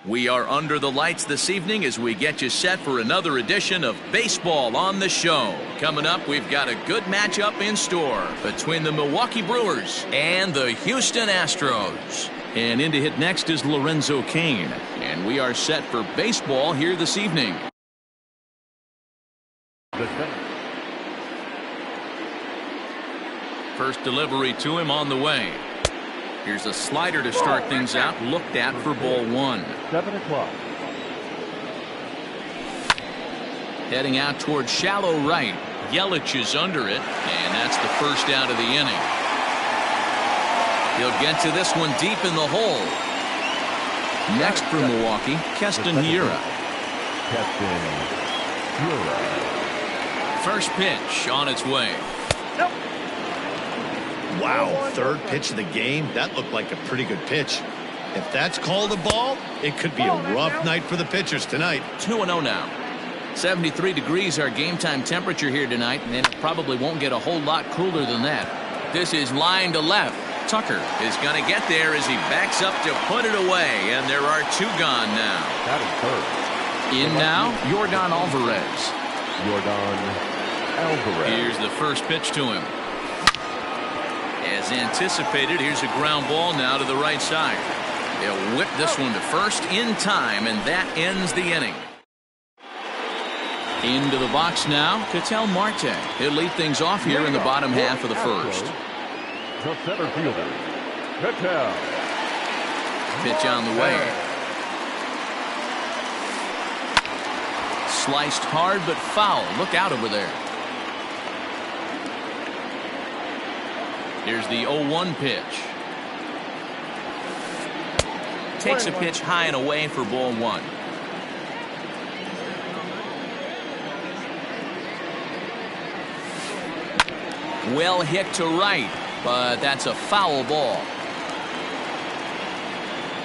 We are under the lights this evening as we get you set for another edition of Baseball on the Show. Coming up, we've got a good matchup in store between the Milwaukee Brewers and the Houston Astros. And in to hit next is Lorenzo Cain. And we are set for baseball here this evening. First delivery to him on the way. Here's a slider to start things out, looked at for ball one. 7 o'clock. Heading out towards shallow right. Yelich is under it, and that's the first out of the inning. He'll get to this one deep in the hole. Next for Milwaukee, Keston Hiura. First pitch on its way. Wow, third pitch of the game. That looked like a pretty good pitch. If that's called a ball, it could be a rough night for the pitchers tonight. 2-0 now. 73 degrees our game time temperature here tonight, and it probably won't get a whole lot cooler than that. This is line to left. Tucker is going to get there as he backs up to put it away, and there are two gone now. That is third. In now, Yordan Alvarez. Here's the first pitch to him. As anticipated, here's a ground ball now to the right side. They'll whip this one to first in time, and that ends the inning. Into the box now, Ketel Marte. He'll lead things off here in the bottom half of the first. The center fielder, Ketel. Pitch on the way. Sliced hard but foul. Look out over there. Here's the 0-1 pitch. Takes a pitch high and away for ball one. Well hit to right, but that's a foul ball.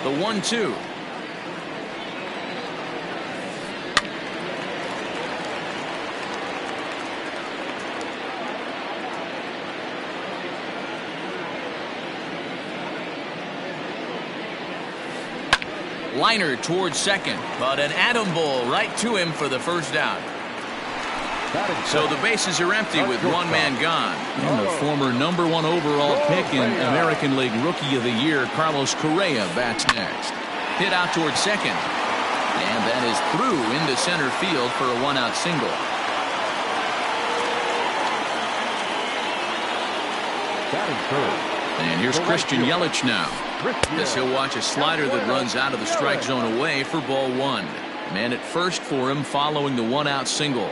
The 1-2. Liner towards second, but an atom ball right to him for the first out. So the bases are empty with one man gone. And the former #1 overall pick in American League Rookie of the Year, Carlos Correa, bats next. Hit out towards second. And that is through into center field for a one-out single. And here's Christian Yelich now. This he'll watch a slider that runs out of the strike zone away for ball one. Man at first for him following the one-out single.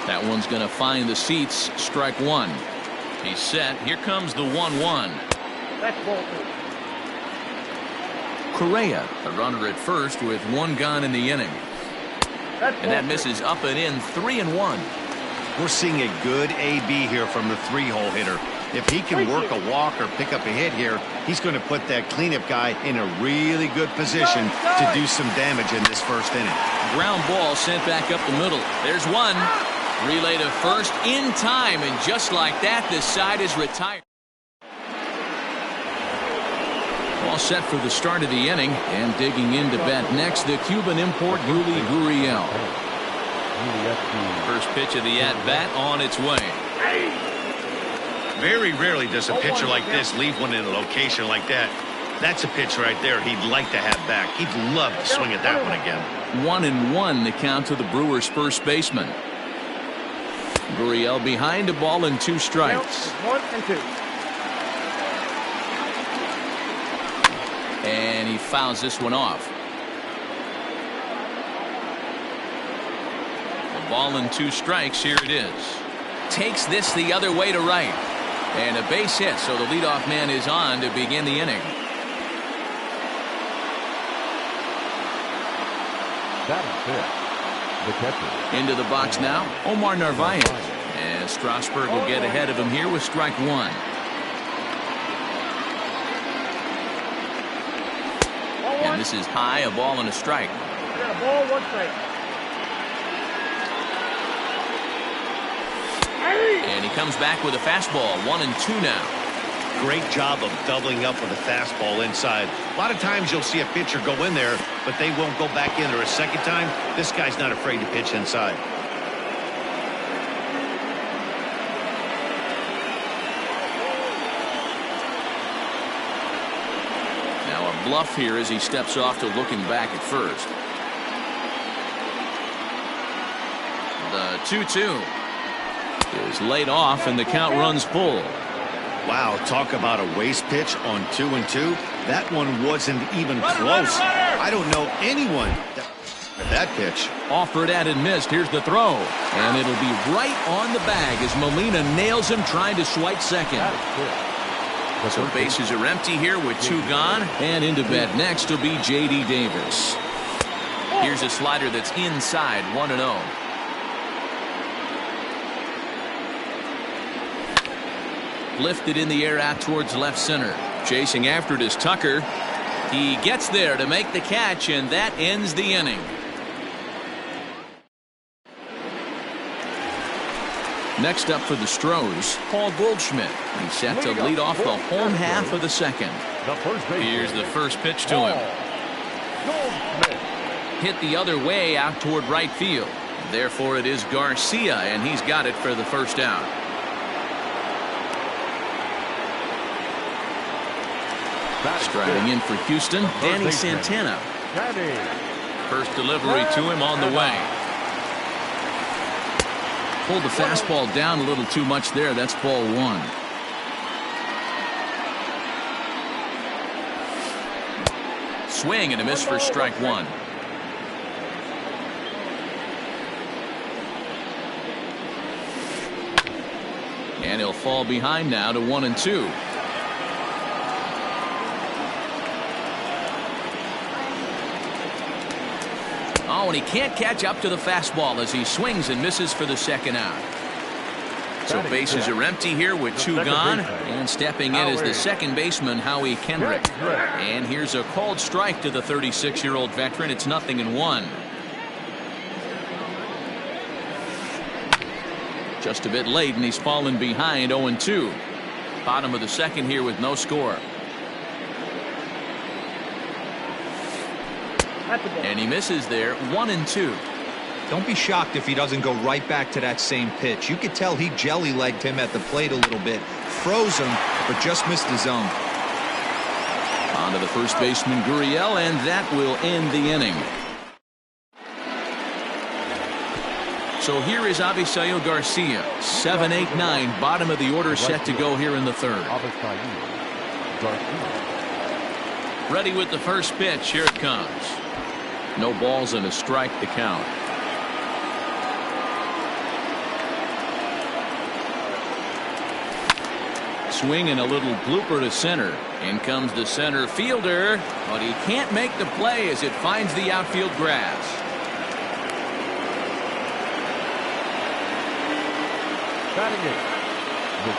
That one's going to find the seats. Strike one. He's set. Here comes the 1-1. Correa, the runner at first with one gone in the inning. And that misses up and in. 3-1. We're seeing a good AB here from the three-hole hitter. If he can work a walk or pick up a hit here, he's going to put that cleanup guy in a really good position to do some damage in this first inning. Ground ball sent back up the middle. There's one. Relay to first in time, and just like that, this side is retired. All set for the start of the inning, and digging in to bat next, the Cuban import Yuli Gurriel. First pitch of the at-bat on its way. Very rarely does a pitcher like this leave one in a location like that. That's a pitch right there he'd like to have back. He'd love to swing at that one again. 1-1 the count to the Brewers' first baseman. Gurriel behind, a ball and 2 strikes. 1-2. And he fouls this one off. A ball and 2 strikes. Here it is. Takes this the other way to right. And a base hit, so the leadoff man is on to begin the inning. That is it. The catcher. Into the box now, Omar Narvaez. And Strasburg will get ahead of him here with strike one. And this is high, a ball and a strike. A ball, 1 strike. And he comes back with a fastball. 1-2 now. Great job of doubling up with a fastball inside. A lot of times you'll see a pitcher go in there, but they won't go back in there a second time. This guy's not afraid to pitch inside. Now a bluff here as he steps off to looking back at first. The 2-2 is laid off and the count runs full. Wow, talk about a waste pitch on 2-2. That one wasn't even close. I don't know anyone that pitch. Offered and missed. Here's the throw. And it'll be right on the bag as Molina nails him trying to swipe second. So bases are empty here with 2 gone. And into bat next will be J.D. Davis. Here's a slider that's inside 1-0. Lifted in the air out towards left center. Chasing after it is Tucker. He gets there to make the catch, and that ends the inning. Next up for the Stros, Paul Goldschmidt. He's set to lead off the home half of the second. Here's the first pitch to him. Hit the other way out toward right field. Therefore, it is Garcia, and he's got it for the first out. Striding in for Houston, Danny Santana. First delivery to him on the way. Pulled the fastball down a little too much there. That's ball 1. Swing and a miss for strike 1. And he'll fall behind now to 1-2. Oh, and he can't catch up to the fastball as he swings and misses for the second out. So bases are empty here with 2 gone. And stepping in is the second baseman, Howie Kendrick. And here's a called strike to the 36-year-old veteran. It's 0-1. Just a bit late, and he's fallen behind 0-2. Bottom of the second here with no score. And he misses there, 1-2. Don't be shocked if he doesn't go right back to that same pitch. You could tell he jelly-legged him at the plate a little bit. Froze him, but just missed the zone. On to the first baseman, Gurriel, and that will end the inning. So here is Avisail Garcia, 7-8-9, bottom of the order, set to go here in the third. Ready with the first pitch. Here it comes. No balls and a strike to count. Swing and a little blooper to center. In comes the center fielder, but he can't make the play as it finds the outfield grass.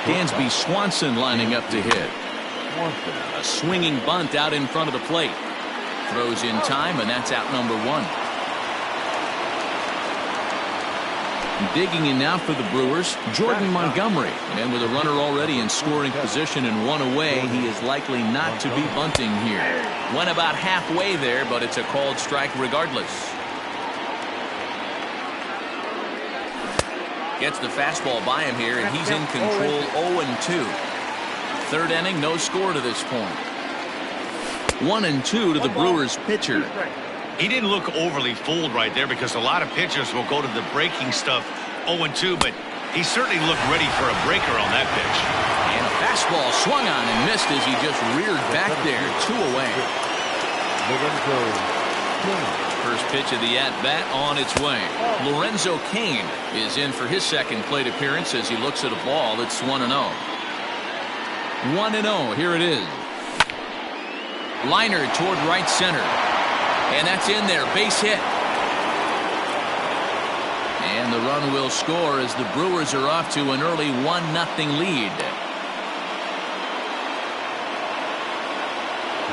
Dansby Swanson lining up to hit. A swinging bunt out in front of the plate. Throws in time, and that's out number 1. Digging in now for the Brewers, Jordan Montgomery. And with a runner already in scoring position and 1 away, he is likely not to be bunting here. Went about halfway there, but it's a called strike regardless. Gets the fastball by him here, and he's in control 0-2. Third inning, no score to this point. 1-2 to the Brewers pitcher. He didn't look overly fooled right there because a lot of pitchers will go to the breaking stuff 0-2, but he certainly looked ready for a breaker on that pitch. And a fastball swung on and missed as he just reared back there, 2 away. First pitch of the at-bat on its way. Lorenzo Cain is in for his second plate appearance as he looks at a ball. It's 1-0. 1-0. Here it is. Liner toward right center. And that's in there. Base hit. And the run will score as the Brewers are off to an early 1-0 lead.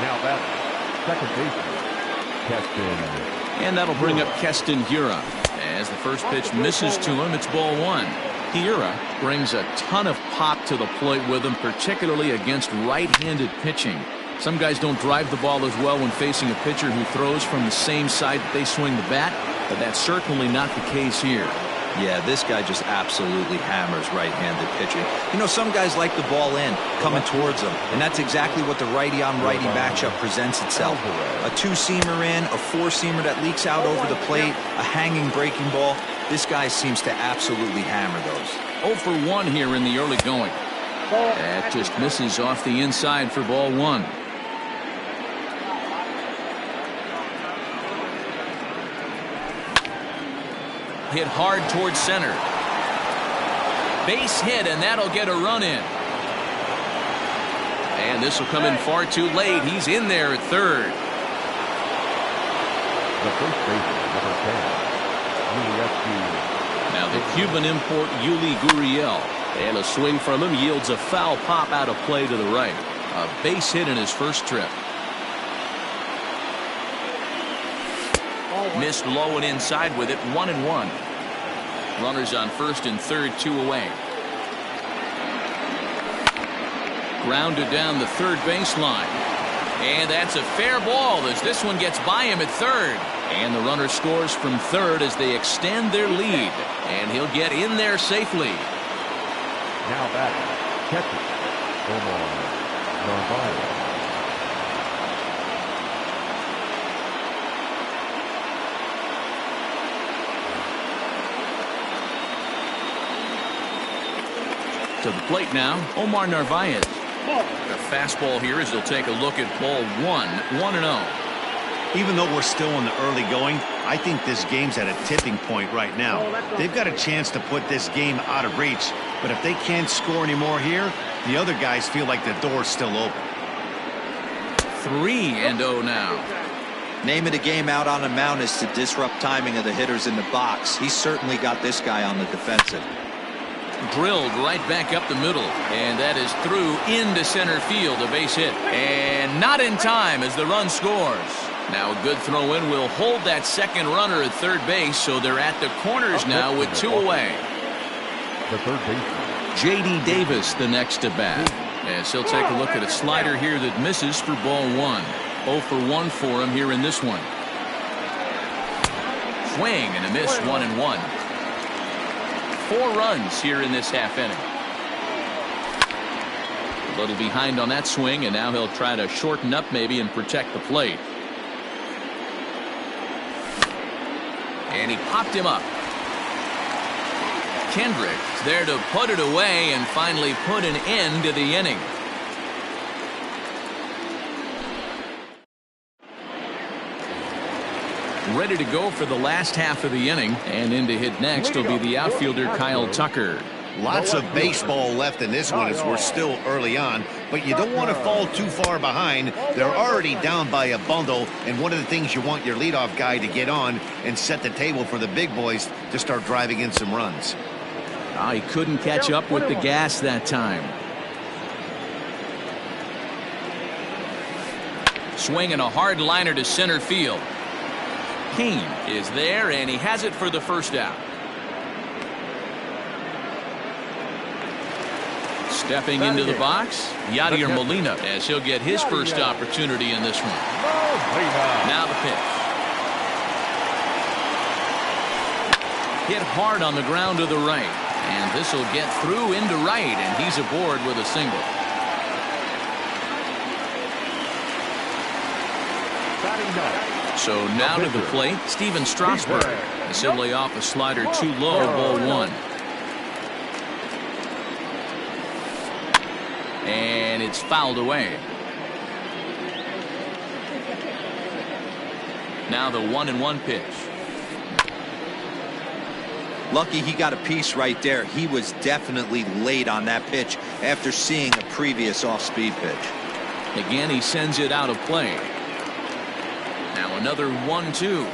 Now batting, second baseman, Keston. And that'll bring up Keston Hiura. As the first pitch misses to him, it's ball 1. Hiura brings a ton of pop to the plate with him, particularly against right-handed pitching. Some guys don't drive the ball as well when facing a pitcher who throws from the same side that they swing the bat, but that's certainly not the case here. Yeah, this guy just absolutely hammers right-handed pitching. You know, some guys like the ball in, coming towards them, and that's exactly what the righty-on-righty matchup presents itself. A two-seamer in, a four-seamer that leaks out over the plate, a hanging breaking ball. This guy seems to absolutely hammer those. 0 for 1 here in the early going. That just misses off the inside for ball 1. Hit hard towards center. Base hit, and that'll get a run in. And this will come in far too late. He's in there at third. The first baseman, number 10, Now the Cuban import Yuli Gurriel. And a swing from him yields a foul pop out of play to the right. A base hit in his first trip. Missed low and inside with it, 1-1. Runners on first and third, 2 away. Grounded down the third baseline. And that's a fair ball as this one gets by him at third. And the runner scores from third as they extend their lead. And he'll get in there safely. now batting, catcher, Omar Narvaez. To the plate now, Omar Narvaez. A fastball here as they'll take a look at ball 1-0. Even though we're still in the early going, I think this game's at a tipping point right now. They've got a chance to put this game out of reach, but if they can't score anymore here, the other guys feel like the door's still open. 3-0 now. Name of the game out on the mound is to disrupt timing of the hitters in the box. He's certainly got this guy on the defensive. Drilled right back up the middle, and that is through into center field, a base hit, and not in time as the run scores. Now a good throw in will hold that second runner at third base, so they're at the corners now with 2 away. The third baseman, J.D. Davis the next to bat, as he'll take a look at a slider here that misses for ball 1. 0 for 1 for him here in this one. Swing and a miss, 1-1. 4 runs here in this half inning. A little behind on that swing, and now he'll try to shorten up maybe and protect the plate. And he popped him up. Kendrick's there to put it away and finally put an end to the inning. Ready to go for the last half of the inning, and in to hit next will be the outfielder Kyle Tucker. Lots of baseball left in this one as we're still early on, but you don't want to fall too far behind. They're already down by a bundle, and one of the things you want your leadoff guy to get on and set the table for the big boys to start driving in some runs. Oh, he couldn't catch up with the gas that time. Swinging a hard liner to center field. Kane is there, and he has it for the first out. Stepping into the box, Yadier Molina, as he'll get his first opportunity in this one. Now the pitch. Hit hard on the ground to the right, and this will get through into right, and he's aboard with a single. So now to the plate, Steven Strasburg. As he'll lay off a slider too low, ball 1. And it's fouled away. Now the 1-1 pitch. Lucky he got a piece right there. He was definitely late on that pitch after seeing a previous off-speed pitch. Again, he sends it out of play. Now another 1-2.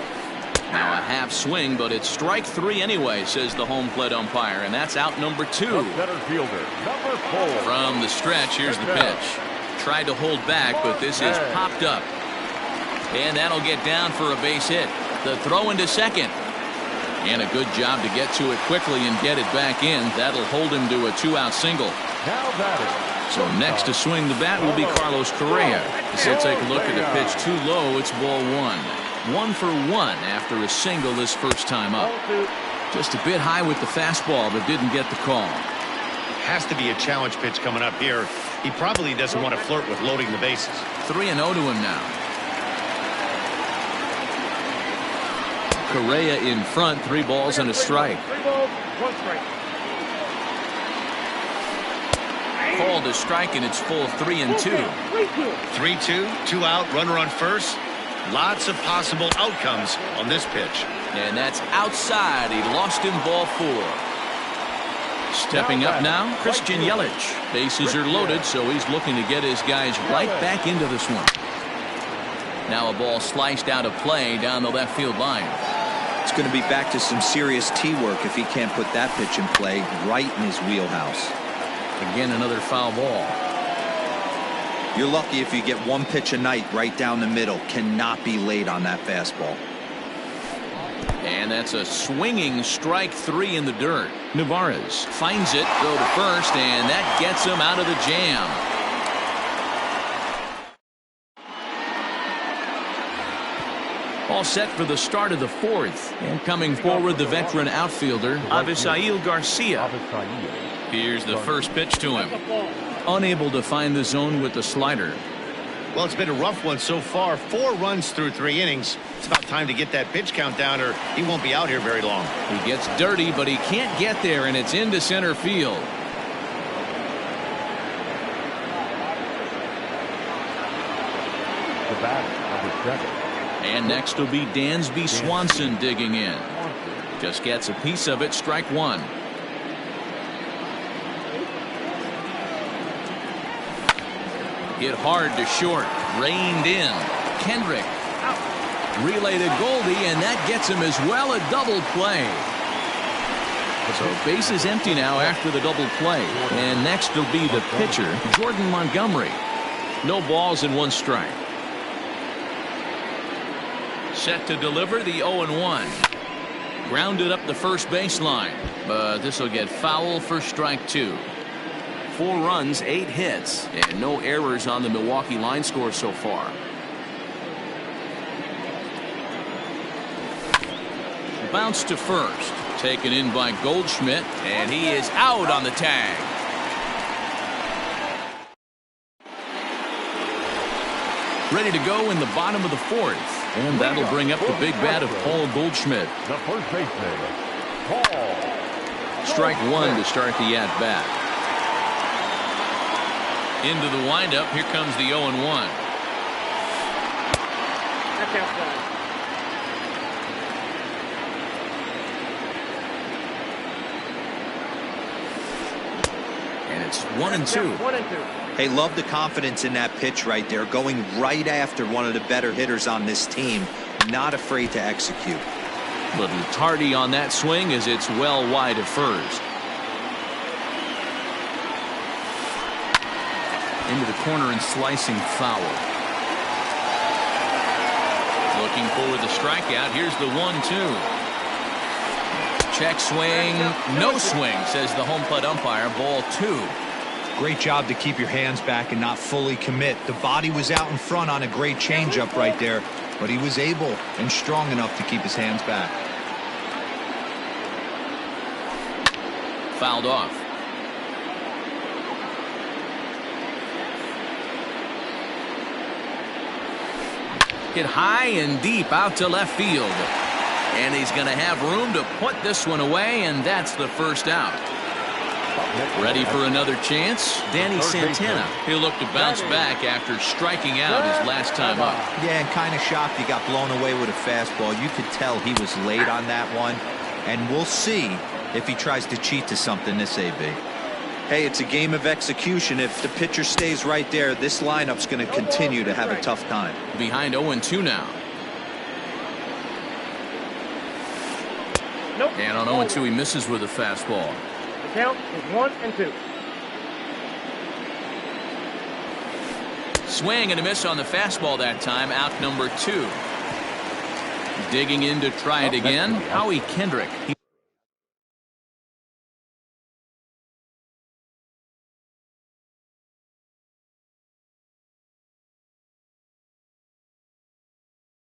Now a half swing, but it's strike 3 anyway, says the home plate umpire, and that's out number 2. center fielder, number 4. From the stretch, here's the pitch. Tried to hold back, but this is popped up. And that'll get down for a base hit. The throw into second. And a good job to get to it quickly and get it back in. That'll hold him to a 2-out single. Now batting. So next to swing the bat will be Carlos Correa. As he'll take a look at the pitch too low. It's ball 1. 1 for 1 after a single this first time up. Just a bit high with the fastball, but didn't get the call. Has to be a challenge pitch coming up here. He probably doesn't want to flirt with loading the bases. 3-0 to him now. Correa in front, 3 balls and a strike. 3 balls, 1 strike. Called a strike, and it's full 3-2. 3-2, 2 out, runner on first. Lots of possible outcomes on this pitch. And that's outside. He lost him, ball 4. Stepping up now, Christian Yelich. Bases are loaded, so he's looking to get his guys right back into this one. Now a ball sliced out of play down the left field line. It's going to be back to some serious tee work if he can't put that pitch in play right in his wheelhouse. Again, another foul ball. You're lucky if you get 1 pitch a night right down the middle. Cannot be late on that fastball. And that's a swinging strike 3 in the dirt. Navarez finds it, go to first, and that gets him out of the jam. All set for the start of the 4th. And coming forward, the veteran outfielder, Avisail Garcia. Here's the first pitch to him. Unable to find the zone with the slider. Well, it's been a rough one so far. 4 runs through 3 innings. It's about time to get that pitch count down, or he won't be out here very long. He gets dirty, but he can't get there, and it's into center field. The batter, number 7. And next will be Dansby Swanson digging in. Just gets a piece of it, strike 1. Hit hard to short, reined in. Kendrick relay to Goldie, and that gets him as well, a double play. So base is empty now after the double play. And next will be the pitcher, Jordan Montgomery. No balls and 1 strike. Set to deliver the 0-1. Grounded up the first baseline, but this will get foul for strike 2. 4 runs, 8 hits, and no errors on the Milwaukee line score so far. Bounce to first, taken in by Goldschmidt, and he is out on the tag. Ready to go in the bottom of the 4th. And that'll bring up the big bat of Paul Goldschmidt. The first baseman, Paul. Strike 1 to start the at-bat. Into the windup. Here comes the 0-1. That's outside. And it's 1-2. 1-2. Hey, love the confidence in that pitch right there, going right after one of the better hitters on this team. Not afraid to execute. Little tardy on that swing as it's well wide of first. Into the corner and slicing foul. Looking for the strikeout. Here's the 1-2. Check swing, no swing, says the home plate umpire. Ball 2. Great job to keep your hands back and not fully commit. The body was out in front on a great changeup right there, but he was able and strong enough to keep his hands back. Fouled off. Hit high and deep out to left field. And he's going to have room to put this one away, and that's the first out. Ready for another chance? Danny Santana. He'll look to bounce back after striking out his last time up. Yeah, and kind of shocked he got blown away with a fastball. You could tell he was late on that one. And we'll see if he tries to cheat to something this AB. Hey, it's a game of execution. If the pitcher stays right there, this lineup's going to continue to have a tough time. Behind 0-2 now. Nope. And on 0-2, he misses with a fastball. The count is 1-2. Swing and a miss on the fastball that time. Out number 2. Digging in to try it again, Howie Kendrick.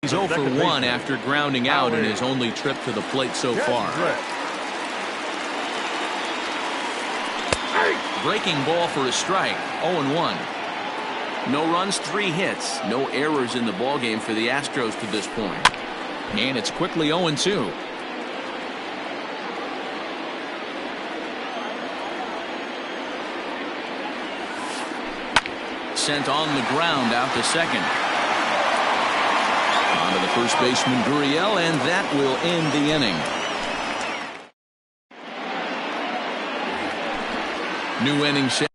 He's 0 for 1 after grounding out in his only trip to the plate so far. Breaking ball for a strike. 0-1. No runs, 3 hits. No errors in the ballgame for the Astros to this point. And it's quickly 0-2. Sent on the ground out to second. On to the first baseman Gurriel, and that will end the inning. New inning set.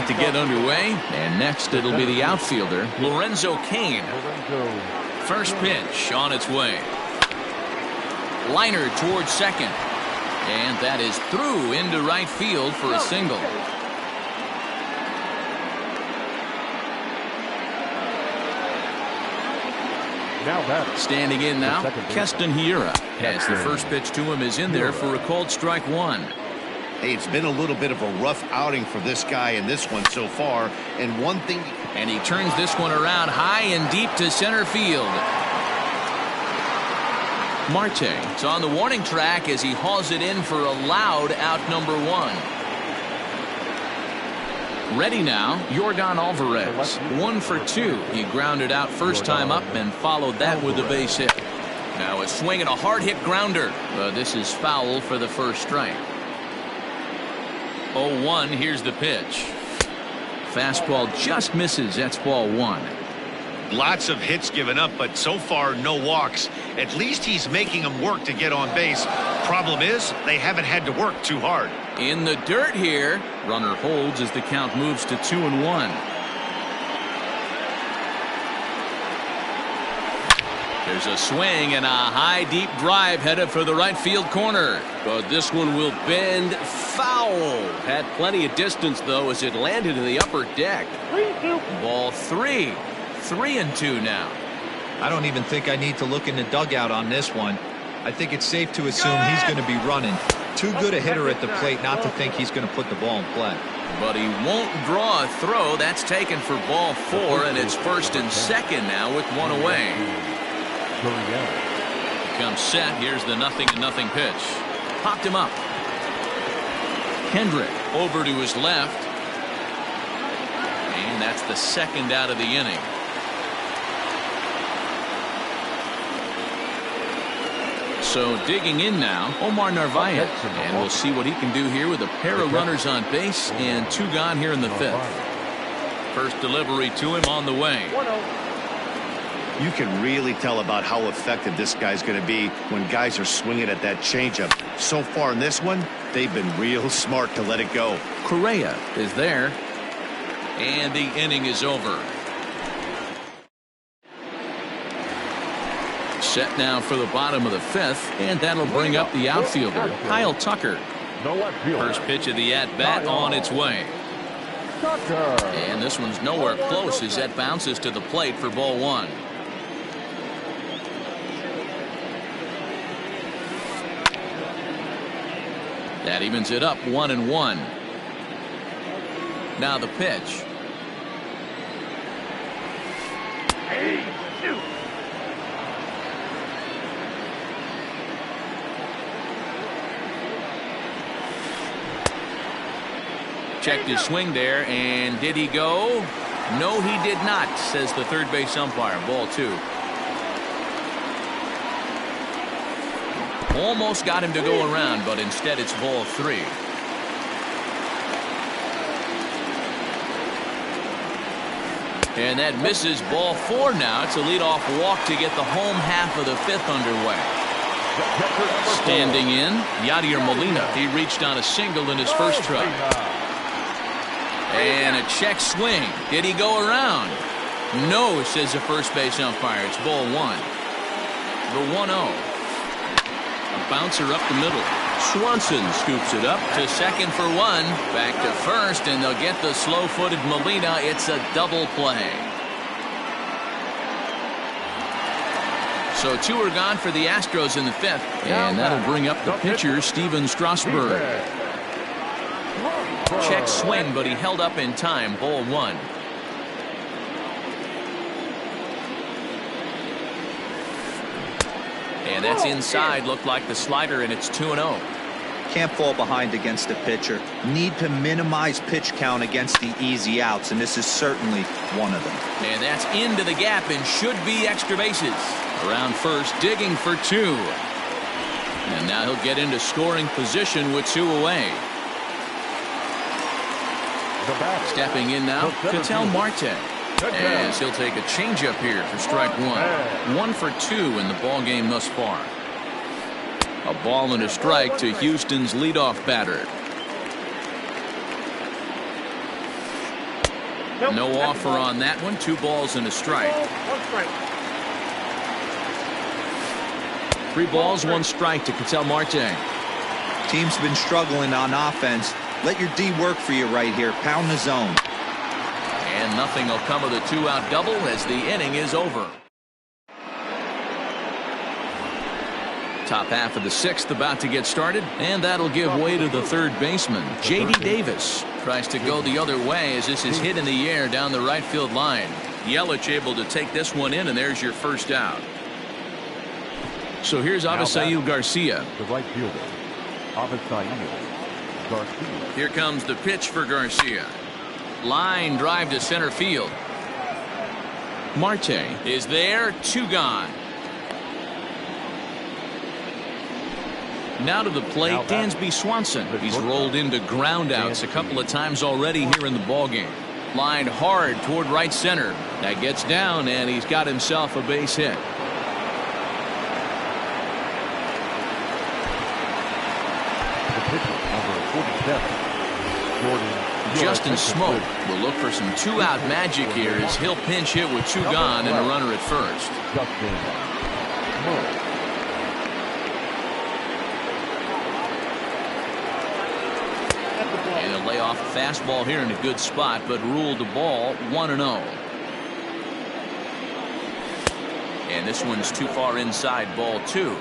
To get underway, and next it'll be the outfielder Lorenzo Cain. First pitch on its way. Liner towards second, and that is through into right field for a single. Standing in now, Keston Hiura, as the first pitch to him is in there for a called strike 1. Hey, it's been a little bit of a rough outing for this guy in this one so far. And one thing... And he turns this one around high and deep to center field. Marte is on the warning track as he hauls it in for a loud out number 1. Ready now, Yordan Alvarez. 1 for 2. He grounded out first time up and followed that with a base hit. Now a swing and a hard hit grounder. But this is foul for the first strike. 0-1, here's the pitch. Fastball just misses. That's ball 1. Lots of hits given up, but so far no walks. At least he's making them work to get on base. Problem is, they haven't had to work too hard. In the dirt here. Runner holds as the count moves to 2-1. There's a swing and a high deep drive headed for the right field corner. But this one will bend foul. Had plenty of distance though as it landed in the upper deck. Ball 3. 3-2 now. I don't even think I need to look in the dugout on this one. I think it's safe to assume he's going to be running. Too good a hitter at the plate not to think he's going to put the ball in play. But he won't draw a throw. That's taken for ball 4, and it's first and second now with 1 away. Comes set. Here's the 0-0 pitch. Popped him up. Kendrick over to his left. And that's the second out of the inning. So digging in now, Omar Narvaez. And we'll see what he can do here with a pair of runners on base and 2 gone here in the 5th. First delivery to him on the way. You can really tell about how effective this guy's going to be when guys are swinging at that changeup. So far in this one, they've been real smart to let it go. Correa is there. And the inning is over. Set now for the bottom of the 5th, and that'll bring up the outfielder, Kyle Tucker. First pitch of the at-bat on its way. And this one's nowhere close as that bounces to the plate for ball 1. That evens it up 1-1. Now the pitch. Checked his swing there, and did he go? No, he did not, says the third base umpire. Ball 2. Almost got him to go around, but instead it's ball 3. And that misses. Ball 4 now. It's a leadoff walk to get the home half of the 5th underway. Standing in, Yadier Molina. He reached on a single in his first try. And a check swing. Did he go around? No, says the first base umpire. It's ball one. The 1-0. A bouncer up the middle. Swanson scoops it up to second for one. Back to first, and they'll get the slow-footed Molina. It's a double play. So 2 are gone for the Astros in the 5th. And that'll bring up the pitcher, Steven Strasburg. Check swing, but he held up in time. Ball one. And that's inside. Looked like the slider, and it's 2-0. Can't fall behind against a pitcher. Need to minimize pitch count against the easy outs, and this is certainly one of them. And that's into the gap and should be extra bases. Around first, digging for 2. And now he'll get into scoring position with 2 away. Stepping in now, Ketel Marte. As he'll take a changeup here for strike 1. 1 for 2 in the ball game thus far. A ball and a strike to Houston's leadoff batter. No offer on that one. 2 balls and a strike. 3 balls, 1 strike to Ketel Marte. Team's been struggling on offense. Let your D work for you right here. Pound the zone. And nothing will come of the 2-out double as the inning is over. Top half of the 6th about to get started, and that'll give way to the third baseman. J.D. Davis tries to go the other way as this is hit in the air down the right field line. Yelich able to take this one in, and there's your first out. So here's Avisail Garcia. The right fielder, Avisail Garcia. Here comes the pitch for Garcia. Line drive to center field. Marte is there. 2 gone. Now to the plate, Dansby Swanson. He's rolled into groundouts a couple of times already here in the ballgame. Lined hard toward right center. That gets down, and he's got himself a base hit. The pitcher, number 47, Jordan. Justin Smoke will look for some 2-out magic here as he'll pinch hit with 2 gone and a runner at first. Justin Smoke. And he'll lay off a fastball here in a good spot, but ruled the ball 1-0. And this one's too far inside, ball 2.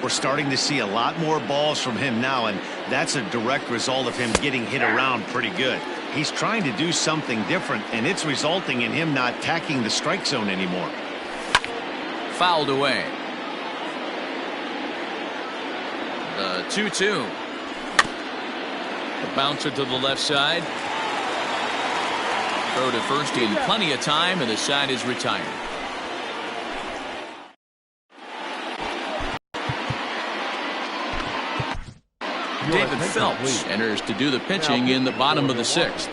We're starting to see a lot more balls from him now, and that's a direct result of him getting hit around pretty good. He's trying to do something different, and it's resulting in him not tacking the strike zone anymore. Fouled away. The 2-2. The bouncer to the left side. Throw to first in plenty of time, and the side is retired. David Phelps enters to do the pitching in the bottom of the 6th.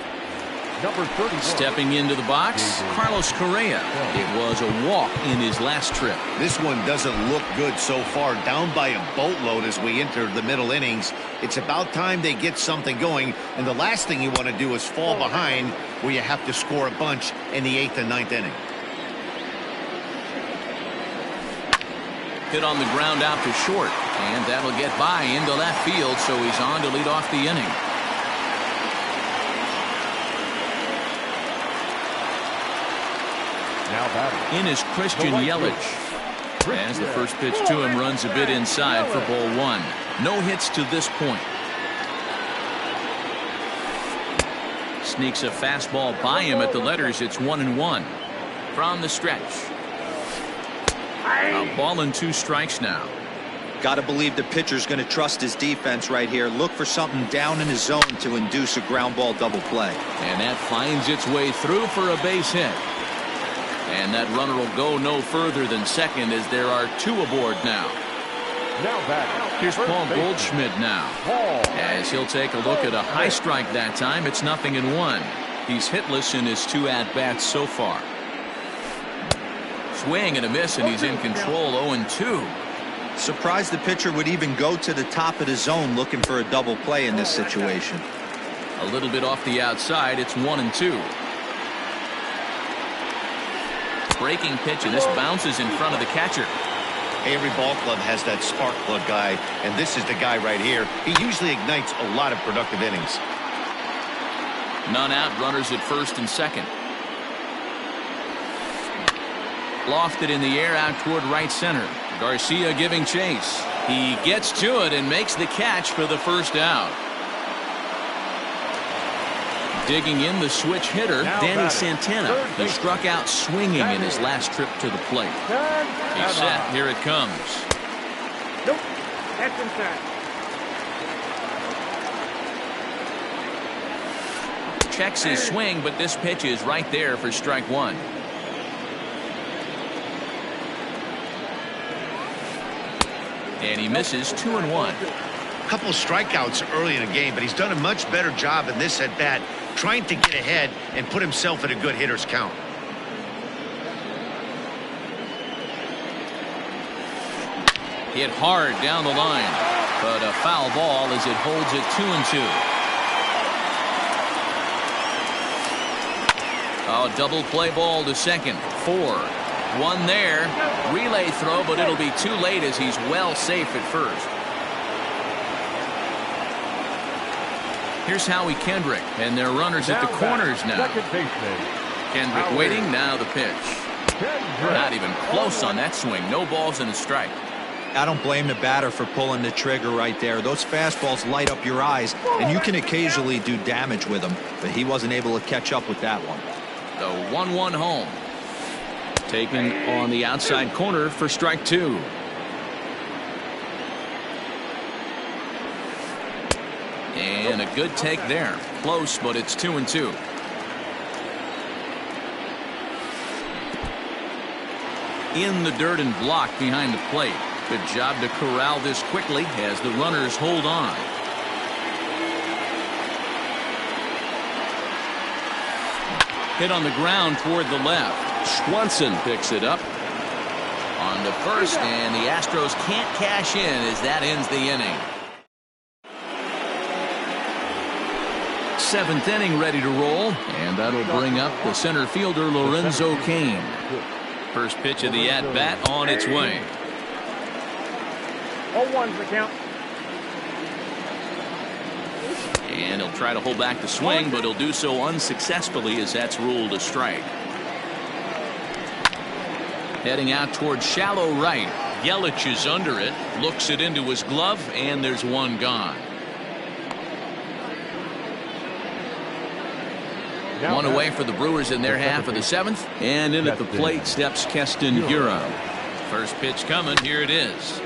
Stepping into the box, Carlos Correa. It was a walk in his last trip. This one doesn't look good so far, down by a boatload as we enter the middle innings. It's about time they get something going, and the last thing you want to do is fall behind where you have to score a bunch in the 8th and 9th inning. Hit on the ground out to short, and that'll get by into left field, so he's on to lead off the inning. Now batting. In is Christian Yelich. As the first pitch to him runs a bit inside for ball 1. No hits to this point. Sneaks a fastball by him at the letters. It's 1-1 from the stretch. A ball and 2 strikes now. Got to believe the pitcher's going to trust his defense right here. Look for something down in his zone to induce a ground ball double play. And that finds its way through for a base hit. And that runner will go no further than second as there are 2 aboard now. Now batting. Here's Paul Goldschmidt now. As he'll take a look at a high strike that time. It's 0-1. He's hitless in his 2 at-bats so far. Swing and a miss, and he's in control. 0-2. Surprised the pitcher would even go to the top of the zone looking for a double play in this situation. A little bit off the outside. It's 1-2. Breaking pitch, and this bounces in front of the catcher. Every ball club has that spark plug guy, and this is the guy right here. He usually ignites a lot of productive innings. None out, runners at first and second. Lofted in the air out toward right center. Garcia giving chase. He gets to it and makes the catch for the first out. Digging in the switch hitter, Danny Santana. He struck out swinging in his last trip to the plate. He's set. Here it comes. Nope. That's inside. Checks his swing, but this pitch is right there for strike one. And he misses 2-1. Couple strikeouts early in the game, but he's done a much better job in this at bat, trying to get ahead and put himself at a good hitter's count. Hit hard down the line, but a foul ball as it holds it 2-2. Oh, double play ball to second. 4. One there. Relay throw, but it'll be too late as he's well safe at first. Here's Howie Kendrick, and their runners at the corners now. Kendrick waiting, now the pitch. Not even close on that swing. No balls and a strike. I don't blame the batter for pulling the trigger right there. Those fastballs light up your eyes, and you can occasionally do damage with them, but he wasn't able to catch up with that one. The 1-1 home. Taken on the outside corner for strike two. And a good take there. Close, but it's 2-2. In the dirt and blocked behind the plate. Good job to corral this quickly as the runners hold on. Hit on the ground toward the left. Swanson picks it up on the first, and the Astros can't cash in as that ends the inning. 7th inning ready to roll, and that'll bring up the center fielder Lorenzo Cain. First pitch of the at-bat on its way. 0-1's the count. And he'll try to hold back the swing, but he'll do so unsuccessfully as that's ruled a strike. Heading out towards shallow right. Yelich is under it, looks it into his glove, and there's one gone. One away for the Brewers in their half of the 7th, and in at the plate steps Keston Hiura. First pitch coming, here it is.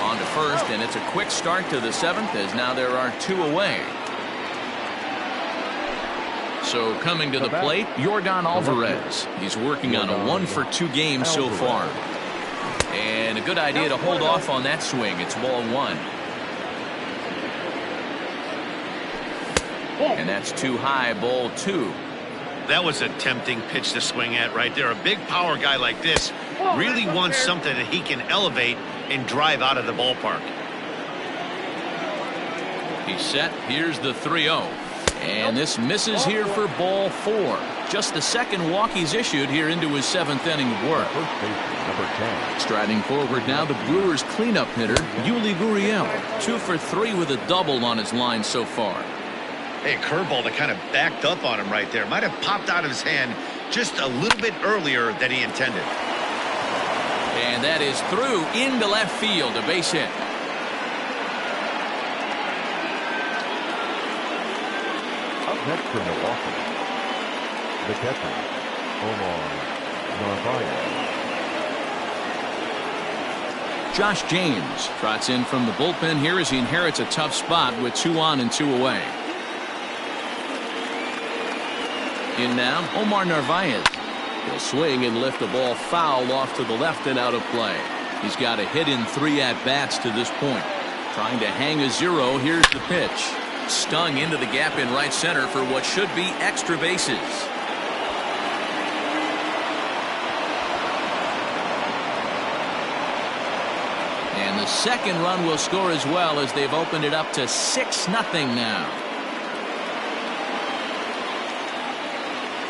On to first, and it's a quick start to the 7th as now there are 2 away. So coming to the plate, Yordan Alvarez. He's working on a 1-for-2 game so far. And a good idea to hold off on that swing. It's ball 1. And that's too high, ball 2. That was a tempting pitch to swing at right there. A big power guy like this really wants something that he can elevate and drive out of the ballpark. He's set. Here's the 3-0. And this misses here for ball 4. Just the second walk he's issued here into his 7th inning of work. Striding forward now, the Brewers' cleanup hitter, Yuli Gurriel. 2 for 3 with a double on his line so far. Hey, a curveball that kind of backed up on him right there. Might have popped out of his hand just a little bit earlier than he intended. And that is through into left field, a base hit. Up next for Milwaukee, the catcher, Omar Narvaez. Josh James trots in from the bullpen here as he inherits a tough spot with 2 on and 2 away. In now, Omar Narvaez. He'll swing and lift the ball foul off to the left and out of play. He's got a hit in 3 at-bats to this point. Trying to hang a 0. Here's the pitch. Stung into the gap in right center for what should be extra bases. And the second run will score as well as they've opened it up to 6-0 now.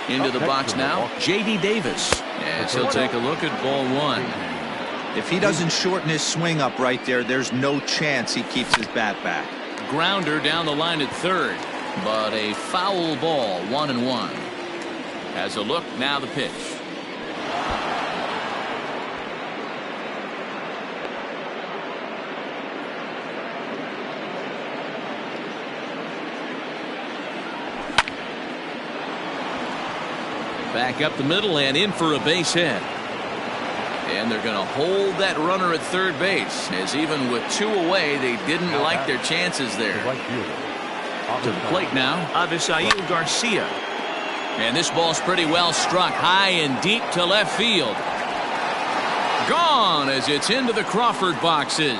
Into the box now, J.D. Davis. As he'll take a look at ball one. If he doesn't shorten his swing up right there, there's no chance he keeps his bat back. Grounder down the line at third, but a foul ball, 1-1. As a look, now the pitch. Back up the middle and in for a base hit. And they're going to hold that runner at third base, as even with two away, they didn't like their chances there. To the plate now, Avisail Garcia. And this ball's pretty well struck high and deep to left field. Gone as it's into the Crawford boxes.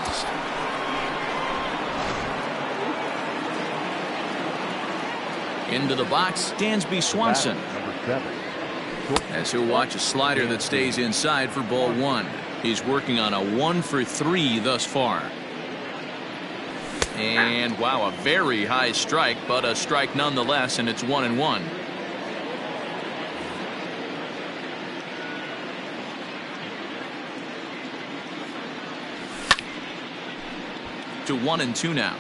Into the box, Dansby Swanson. As he'll watch a slider that stays inside for ball one. He's working on a 1-for-3 thus far. And wow, a very high strike, but a strike nonetheless, and it's 1-1. To 1-2 now.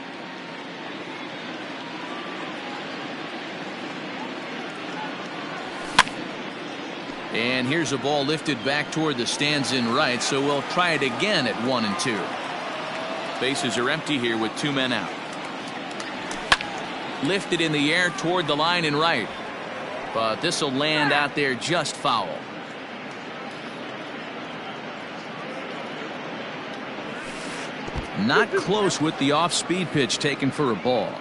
And here's a ball lifted back toward the stands in right, so we'll try it again at 1-2. Bases are empty here with two men out. Lifted in the air toward the line in right, but this will land out there just foul. Not close with the off-speed pitch taken for a ball.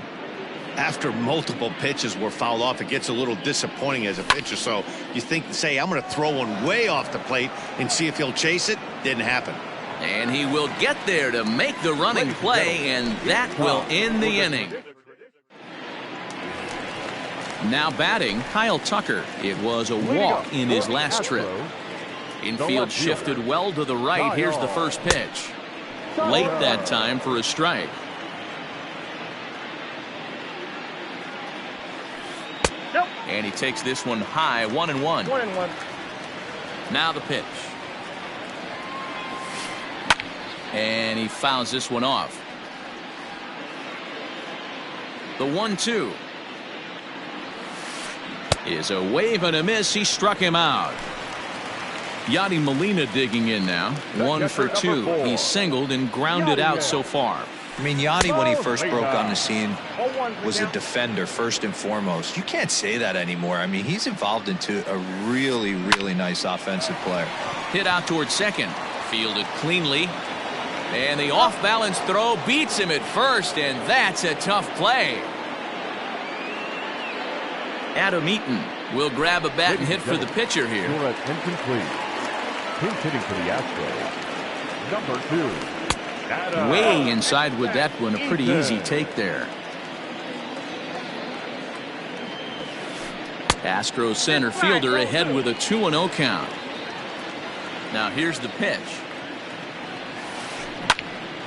After multiple pitches were fouled off, it gets a little disappointing as a pitcher. So you think, say, I'm going to throw one way off the plate and see if he'll chase it. Didn't happen. And he will get there to make the running play, and that will end the inning. Now batting, Kyle Tucker. It was a walk in his last trip. Infield shifted well to the right. Here's the first pitch. Late that time for a strike. And he takes this one high, 1-1. Now the pitch. And he fouls this one off. The 1-2 is a wave and a miss. He struck him out. Yadi Molina digging in now. 1 for 2. He singled and grounded out so far. I mean, Yadi, when he first broke on the scene, was a defender first and foremost. You can't say that anymore. I mean, he's evolved into a really, really nice offensive player. Hit out towards second. Fielded cleanly. And the off-balance throw beats him at first, and that's a tough play. Adam Eaton will grab a bat and hit for the pitcher here. Incomplete. Pinch hitting for the Astros. Number 2. Way inside with that one. A pretty easy take there. Astros center fielder ahead with a 2-0 count. Now here's the pitch.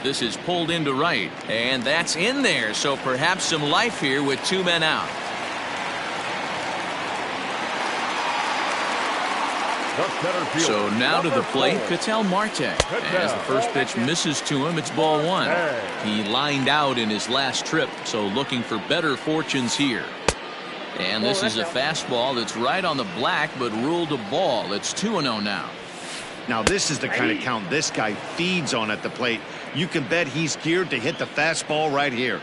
This is pulled into right, and that's in there, so perhaps some life here with two men out. So now to the plate, Ketel Marte. As the first pitch misses to him, it's ball one. He lined out in his last trip, so looking for better fortunes here. And this is a fastball that's right on the black, but ruled a ball. It's 2-0 now. Now this is the kind of count this guy feeds on at the plate. You can bet he's geared to hit the fastball right here.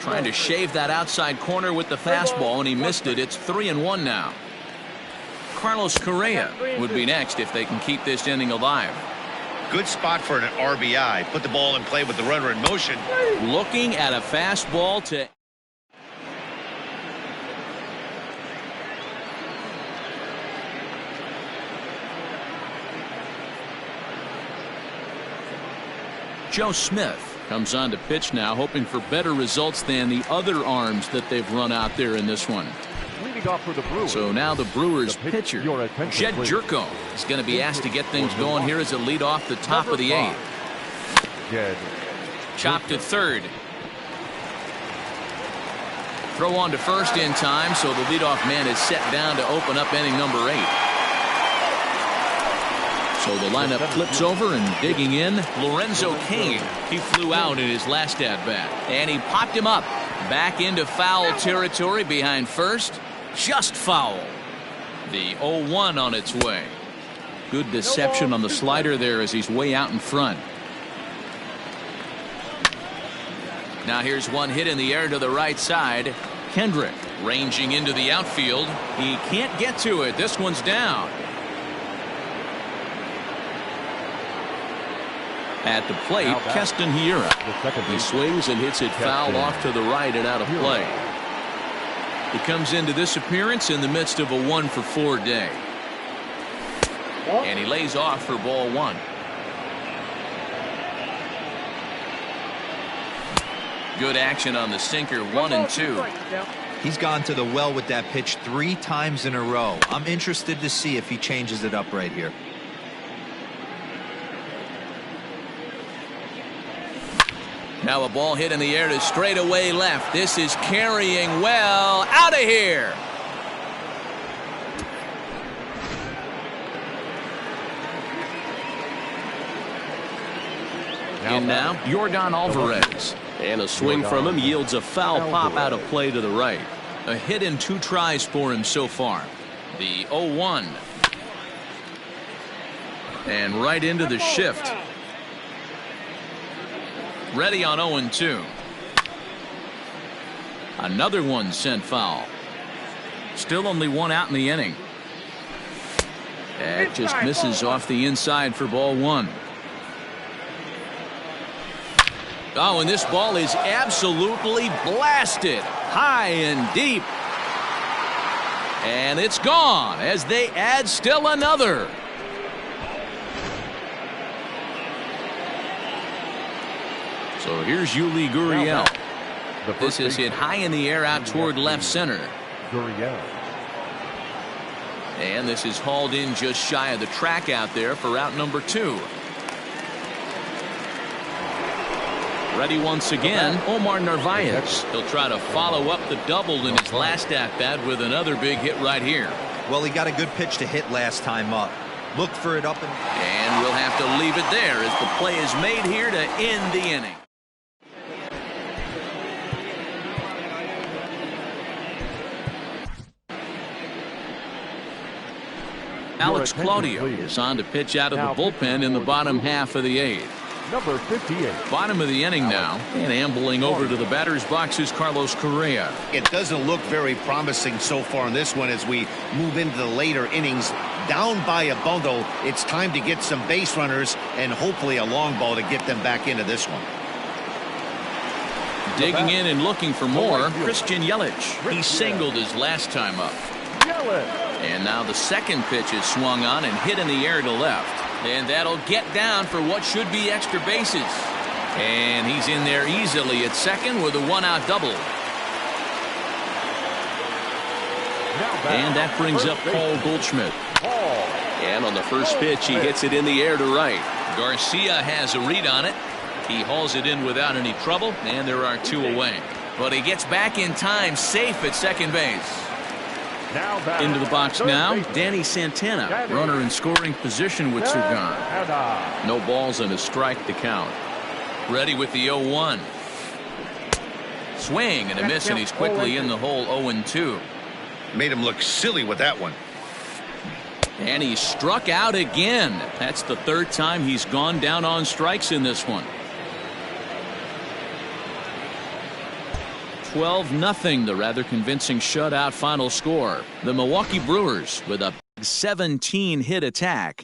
Trying to shave that outside corner with the fastball, and he missed it. It's 3-1 now. Carlos Correa would be next if they can keep this inning alive. Good spot for an RBI. Put the ball in play with the runner in motion. Looking at a fastball to... Joe Smith comes on to pitch now, hoping for better results than the other arms that they've run out there in this one. So now the Brewers pitcher, Jed Jerko, is going to be asked to get things going here as a lead off the top of the 8th. Chopped at third. Throw on to first in time, so the leadoff man is set down to open up inning number 8. So the lineup flips over, and digging in, Lorenzo Cain. He flew out in his last at-bat, and he popped him up. Back into foul territory behind first. Just foul. The 0-1 on its way. Good deception on the slider there as he's way out in front. Now here's one hit in the air to the right side. Kendrick ranging into the outfield. He can't get to it. This one's down. At the plate, Keston Hiura. He swings and hits it foul off to the right and out of play. He comes into this appearance in the midst of a 1-for-4 day. And he lays off for ball 1. Good action on the sinker, 1 and 2. He's gone to the well with that pitch 3 times in a row. I'm interested to see if he changes it up right here. Now a ball hit in the air to straightaway left. This is carrying well. Out of here. And now Yordan Alvarez. And a swing from him yields a foul pop out of play to the right. A hit in 2 tries for him so far. The 0-1. And right into the shift. Ready on 0-2. Another one sent foul. Still only 1 out in the inning. That just misses off the inside for ball 1. Oh, and this ball is absolutely blasted high and deep. And it's gone as they add still another. So here's Yuli Gurriel. This is hit high in the air out toward left center. And this is hauled in just shy of the track out there for out number 2. Ready once again, Omar Narvaez. He'll try to follow up the double in his last at-bat with another big hit right here. Well, he got a good pitch to hit last time up. Look for it up and we'll have to leave it there as the play is made here to end the inning. Alex Claudio is on to pitch out of the bullpen in the bottom half of the 8th. Number 58. Bottom of the inning now, and ambling over to the batter's box is Carlos Correa. It doesn't look very promising so far in this one as we move into the later innings. Down by a bundle, it's time to get some base runners and hopefully a long ball to get them back into this one. Digging in and looking for more, Christian Yelich. He singled his last time up. And now the second pitch is swung on and hit in the air to left. And that'll get down for what should be extra bases. And he's in there easily at second with a 1-out double. And that brings up Paul Goldschmidt. And on the first pitch, he hits it in the air to right. Garcia has a read on it. He hauls it in without any trouble, and there are 2 away. But he gets back in time, safe at second base. Into the box now, Danny Santana, runner in scoring position with 2 gone. No balls and a strike to count. Ready with the 0-1. Swing and a miss, and he's quickly in the hole. 0-2. Made him look silly with that one. And he struck out again. That's the 3rd time he's gone down on strikes in this one. 12-0, the rather convincing shutout final score. The Milwaukee Brewers with a 17-hit attack